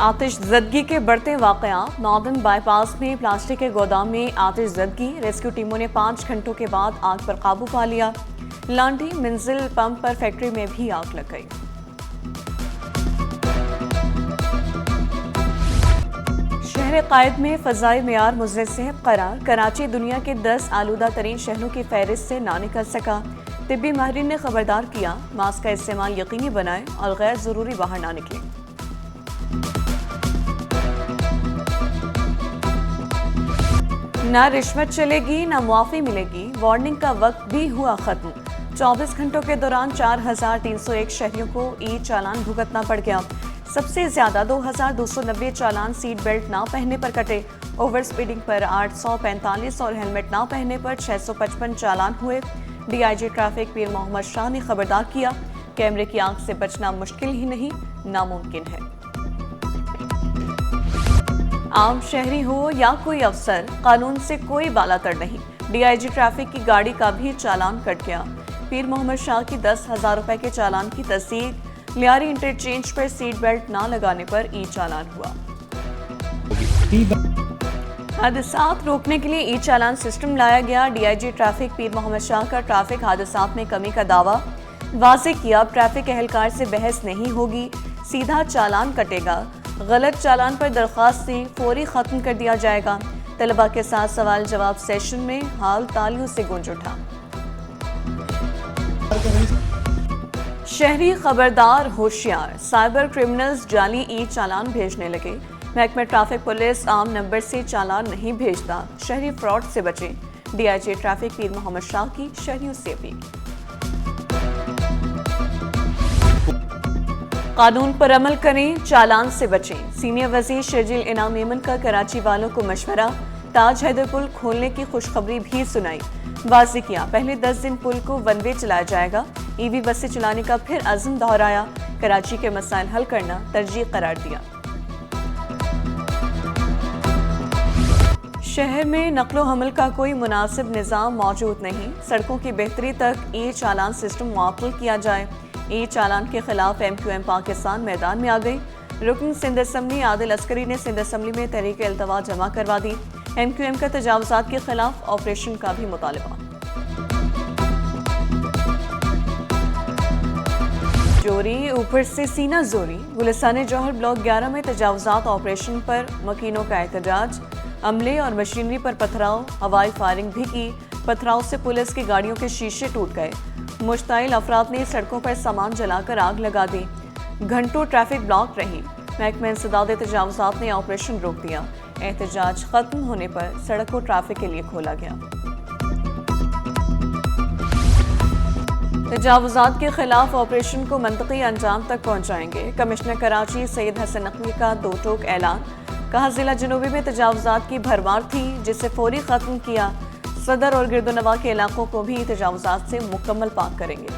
आतिशज़दगी के बढ़ते वाक़यात। Northern bypass में प्लास्टिक के गोदाम में आतिशज़दगी। रेस्क्यू टीमों ने 5 घंटों के बाद आग पर काबू पा लिया। लांडी मंजिल पंप पर फैक्ट्री में भी आग लग गई। शहर कायद में फ़ज़ाई मेयार मुज़्ज़ज़ करार। कराची दुनिया के 10 आलूदा तरीन शहरों की फहरिस्त से ना निकल सका। तिब्बी माहिरीन ने खबरदार किया, मास्क का इस्तेमाल यकीनी बनाएं और गैर ज़रूरी बाहर ना निकलें। ना रिश्वत चलेगी ना मुआफ़ी मिलेगी, वार्निंग का वक्त भी हुआ खत्म। 24 घंटों के दौरान 4,301 शहरियों को ई चालान भुगतना पड़ गया। सबसे ज्यादा 2,290 चालान सीट बेल्ट ना पहनने पर कटे। ओवर स्पीडिंग पर 845 और हेलमेट ना पहनने पर 655 चालान हुए। डीआईजी ट्रैफिक पीर मोहम्मद शाह ने खबरदार किया, कैमरे की आंख से बचना मुश्किल ही नहीं नामुमकिन है। आम शहरी हो या कोई अफसर, कानून से कोई बालातर नहीं। डीआईजी ट्रैफिक की गाड़ी का भी चालान कट गया। पीर मोहम्मद शाह की 10,000 रुपए के चालान की तस्दीक। लियारी इंटरचेंज पर सीट बेल्ट ना लगाने पर ई चालान हुआ। हादसात रोकने के लिए ई चालान सिस्टम लाया गया। डीआईजी ट्रैफिक पीर मोहम्मद शाह का ट्रैफिक हादसात में कमी का दावा वाज़ेह किया। ट्रैफिक एहलकार से बहस नहीं होगी, सीधा चालान कटेगा। गलत चालान पर दरख्वास्तें फौरी खत्म कर दिया जाएगा। तलबा के साथ सवाल जवाब सेशन में हाल तालियों से गूंज उठा। शहरी खबरदार होशियार, साइबर क्रिमिनल्स जाली ई चालान भेजने लगे। महकमा ट्रैफिक पुलिस आम नंबर से चालान नहीं भेजता, शहरी फ्रॉड से बचें। डीआईजी ट्रैफिक पीर मोहम्मद शाह की शहरियों से अपील। कानून पर अमल करें, चालान से बचें। सीनियर वजीर शर्जील इनाम मेमन का कराची वालों को मशवरा। ताज हैदर पुल खोलने की खुशखबरी भी सुनाई। वाज़ेह किया, पहले 10 दिन पुल को वन वे चलाया जाएगा। ईवी बसें चलाने का फिर अज़्म दोहराया। कराची के मसाइल हल करना तरजीह करार दिया। शहर में नक्लो हमल का कोई मुनासिब निज़ाम मौजूद नहीं। सड़कों की बेहतरी तक ई चालान सिस्टम मुअत्तल किया जाए। ई चालान के खिलाफ MQM पाकिस्तान मैदान में आ गई। रुकन सिंध असम्बली आदिल अस्करी ने सिंध असम्बली में तहरीक इल्तवा जमा करवा दी। MQM का तजावुज़ात के खिलाफ ऑपरेशन का भी मुतालबा। चोरी ऊपर से सीना जोरी। गुलिस्तान जौहर ब्लॉक 11 में तजावुज़ात ऑपरेशन पर मकीनों का एहतजाज। अमले और मशीनरी पर पथराव, हवाई फायरिंग भी की। पथराव से पुलिस की गाड़ियों के शीशे टूट गए। मुश्ताइल अफराद ने सड़कों पर सामान जलाकर आग लगा दी। घंटों ट्रैफिक ब्लॉक रही। महकमा इंसदाद तजावुज़ात ने ऑपरेशन रोक दिया। एहतजाज खत्म होने पर सड़क को ट्रैफिक के लिए खोला गया। तजावुज़ात के खिलाफ ऑपरेशन को मंतकी अंजाम तक पहुँचाएंगे। कमिश्नर कराची सैयद हसन नकवी का दो टोक ऐलान। कहा, जिला जनूबी में तजावुज़ात की भरमार थी, जिसे फौरी खत्म किया। सदर और गिरदोनवा के इलाकों को भी तजावुज़ात से मुकम्मल पाक करेंगे।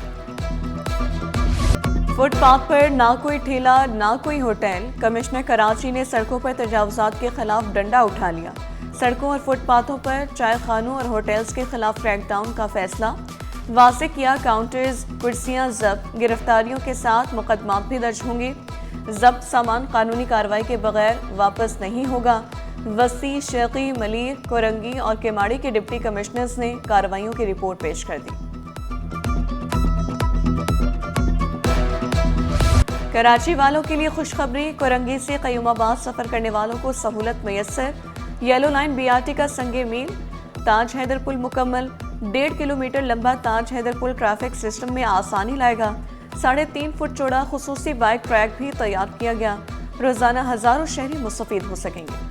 फुटपाथ पर ना कोई ठेला ना कोई होटल। कमिश्नर कराची ने सड़कों पर तजावुज़ात के खिलाफ डंडा उठा लिया। सड़कों और फुटपाथों पर चाय खानों और होटल्स के खिलाफ क्रैकडाउन का फैसला। वाज़ेह किया, काउंटर्स, कुर्सियां जब्त। गिरफ्तारियों के साथ मुकदमात भी दर्ज होंगे। जब्त सामान कानूनी कार्रवाई के बगैर वापस नहीं होगा। वसी, शेखी, मलीर, कोरंगी और केमाड़ी के डिप्टी कमिश्नर्स ने कार्रवाइयों की रिपोर्ट पेश कर दी। कराची वालों के लिए खुशखबरी। कोरंगी से क़य्यूमाबाद सफर करने वालों को सहूलत मैसर। येलो लाइन BRT का संगे मील। ताज हैदर पुल मुकम्मल। 1.5 किलोमीटर लंबा ताज हैदर पुल ट्रैफिक सिस्टम में आसानी लाएगा। 3.5 फुट चौड़ा खुसूसी बाइक ट्रैक भी तैयार किया गया। रोजाना हजारों शहरी मुस्तफीद हो सकेंगे।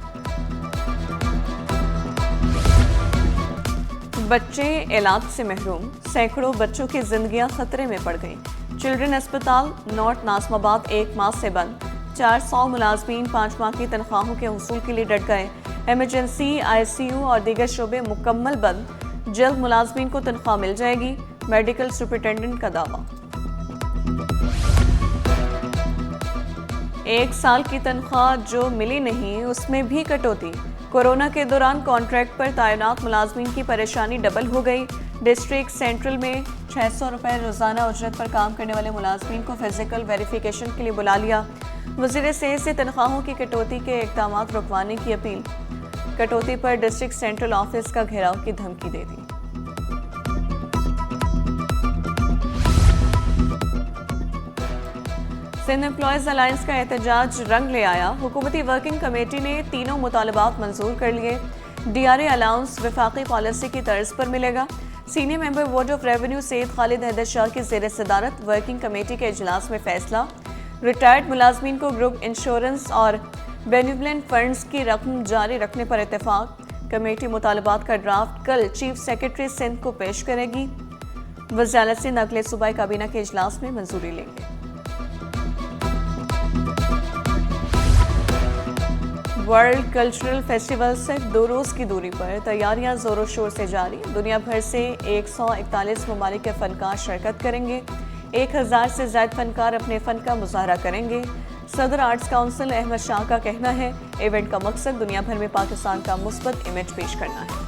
बच्चे इलाज से महरूम। सैकड़ों बच्चों की जिंदगियां खतरे में पड़ गईं। चिल्ड्रन अस्पताल नॉर्थ नाज़िमाबाद 1 माह से बंद। 400 मुलाजमीन 5 माह की तनख्वाहों के हुसूल के लिए डट गए। इमरजेंसी, ICU और दीगर शोबे मुकम्मल बंद। जल्द मुलाजमीन को तनख्वाह मिल जाएगी, मेडिकल सुपरिटेंडेंट का दावा। 1 साल की तनख्वाह जो मिली नहीं, उसमें भी कटौती। कोरोना के दौरान कॉन्ट्रैक्ट पर तैनात मुलाजमीन की परेशानी डबल हो गई। डिस्ट्रिक्ट सेंट्रल में 600 रुपए रोजाना उजरत पर काम करने वाले मुलाजमीन को फिजिकल वेरिफिकेशन के लिए बुला लिया। वज़ीर सेहत से तनख्वाहों की कटौती के इक़दाम रुकवाने की अपील। कटौती पर डिस्ट्रिक्ट सेंट्रल ऑफिस का घेराव की धमकी दे दी। सिंध एम्प्लॉयज़ अलायंस का एहतजाज रंग ले आया। हुकूमती वर्किंग कमेटी ने तीनों मुतालबात मंजूर कर लिए। DRA अलाउंस वफाकी पॉलिसी की तर्ज पर मिलेगा। Senior member board of revenue Syed Khalid Haider Shah की ज़ेर सदारत वर्किंग कमेटी के इजलास में फैसला। रिटायर्ड मुलाजमीन को ग्रुप इंश्योरेंस और बेनिवलेंट फंड्स की रकम जारी रखने पर इत्तेफाक। कमेटी मुतालबात का ड्राफ्ट कल चीफ सेक्रेटरी सिंध को पेश करेगी। वज़ारत सिंध अगले सूबाई काबीना के इजलास में मंजूरी लेंगे। वर्ल्ड कल्चरल फेस्टिवल से 2 रोज़ की दूरी पर तैयारियां जोरों शोर से जारी। दुनिया भर से 141 ममालिक के फनकार शिरकत करेंगे। 1000 से ज़ायद फनकार अपने फ़न का मुजाहरा करेंगे। सदर आर्ट्स काउंसिल अहमद शाह का कहना है इवेंट का मकसद दुनिया भर में पाकिस्तान का मुस्बत इमेज पेश करना है।